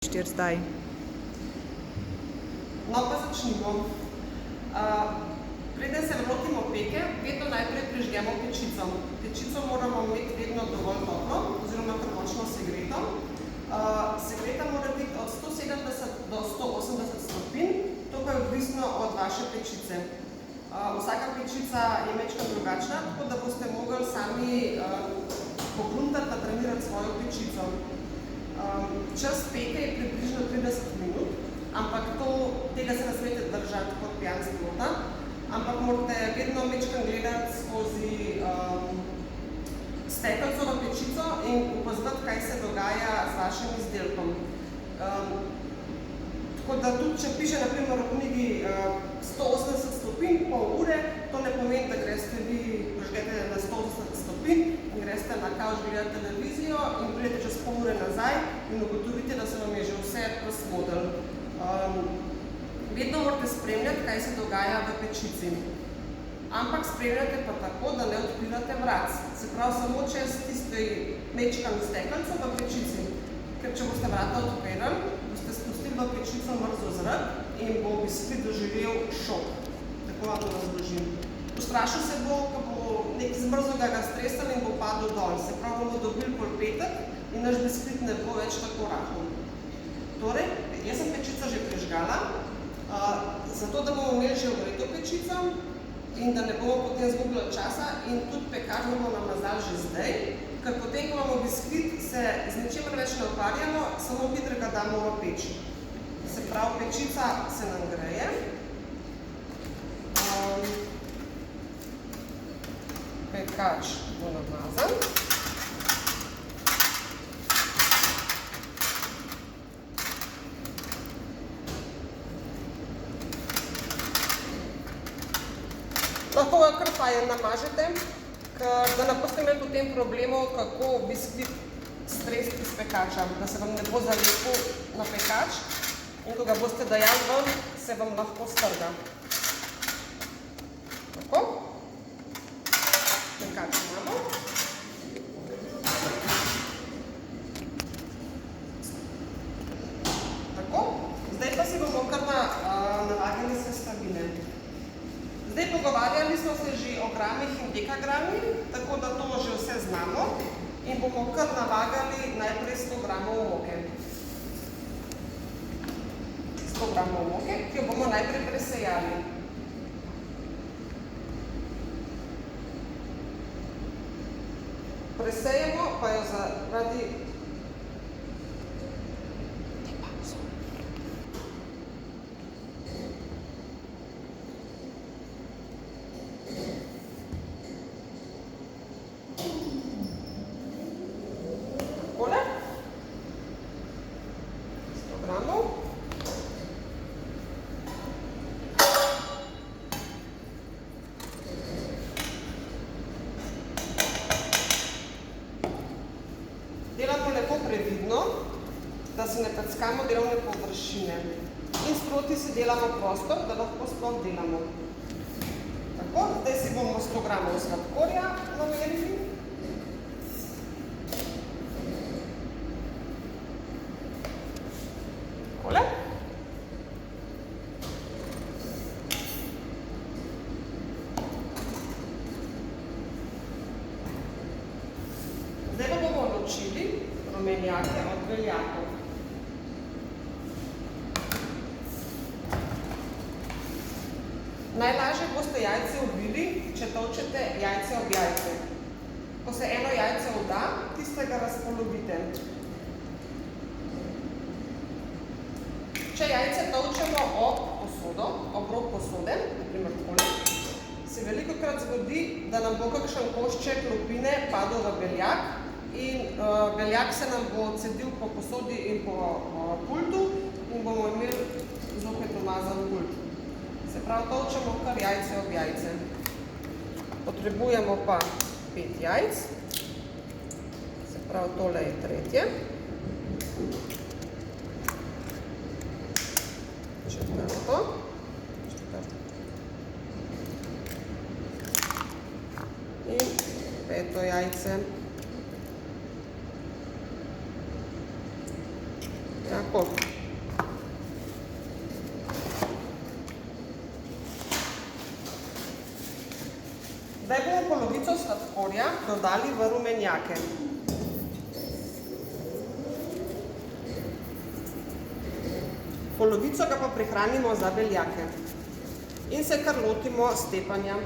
4 zdaj. No, pa začnimo. Preden se lotimo peke, vedno najprej prižgemo pečico. Pečico moramo imeti vedno dovolj toplo, oziroma premočno segreto. Segreta mora biti od 170 do 180 stopinj, to pa je odvisno od vaše pečice. Vsaka pečica je majčkeno drugačna, tako da boste mogli sami pogruntati, natrenirati svojo pečico. Čas peke je približno 30 minut, ampak tega se ne smete držati kot pijan sprota, ampak morate vedno majčkeno gledati skozi stekelco na pečico in opazovati, kaj se dogaja z vašim izdelkom. Tako da tudi, če piše na primer v knjigi 180 stopinj, pol ure, to ne pomeni, da greste vi, prižgete na 180 stopinj in greste na kavč gledati televizijo in pridete čez pol ure nazaj in ugotovite, da se vam je že vse razvodilo. Vedno morate spremljati, kaj se dogaja v pečici. Ampak spremljate pa tako, da ne odpirate vrat. Se pravi, samo čez tisti majčkan stekelco v pečici. Ker če boste vrata odpirali, boste spustili v pečico mrzo zrak in bo biskvit doživel šok. Tako vam to razložim. Ustrašil se bo, ko bo nek zmrzlega ga stresali in bo padel dol. Se pravi, bomo dobili polpetek in naš biskvit ne bo več tako rahel. Torej, jaz sem pečico že prižgala, zato da bomo imeli že ogreto pečico in da ne bomo potem izgubljali časa in tudi pekač bomo namazali že zdaj, ker potem, ko imamo biskvit, se z ničemer več ne ukvarjamo, samo hitro ga damo v peč. Se pravi, pečica se nam greje. Pekač bo namazan. Lahko ga kar fajn namažete, da ne boste imeli potem problemov, kako biskvit stresti iz pekača, da se vam ne bo zalepil na pekač in ko ga boste dajali ven, se vam lahko strga. Tako. Pekač imamo. Tako. Zdaj pa si bomo kar nalagali sestavine. Zdaj pogovarjali smo se že o gramih in dekagramih, tako da to že vse znamo in bomo kar nalagali najprej 100 gramov moke. 100 gramov moke, ki jo bomo najprej presejali. Presejemo pa jo zaradi previdno, da se ne peckamo delovne površine. In sproti si delamo prostor, da lahko sploh delamo. Tako, zdaj si bomo 100 gramov sladkorja namerili. Takole. Zdaj pa bomo ločili rumenjake od beljakov. Najlažje boste jajce ubili, če tolčete jajce ob jajce. Ko se eno jajce vda, tistega razpolovite. Če jajce tolčemo ob posodo, ob rob posode, naprimer takole, se velikokrat zgodi, da nam bo kakšen košček lupine padel v beljak in beljak se nam bo cedil po posodi in po pultu in bomo imeli zopet umazan pult. Se pravi, tolčemo kar jajce ob jajce. Potrebujemo pa 5 jajc. Se pravi, tole je tretje. Četrto. In 5. jajce. Ja. Tako. Zdaj bomo polovico sladkorja dodali v rumenjake. Polovico ga pa prihranimo za beljake. In se kar lotimo stepanja.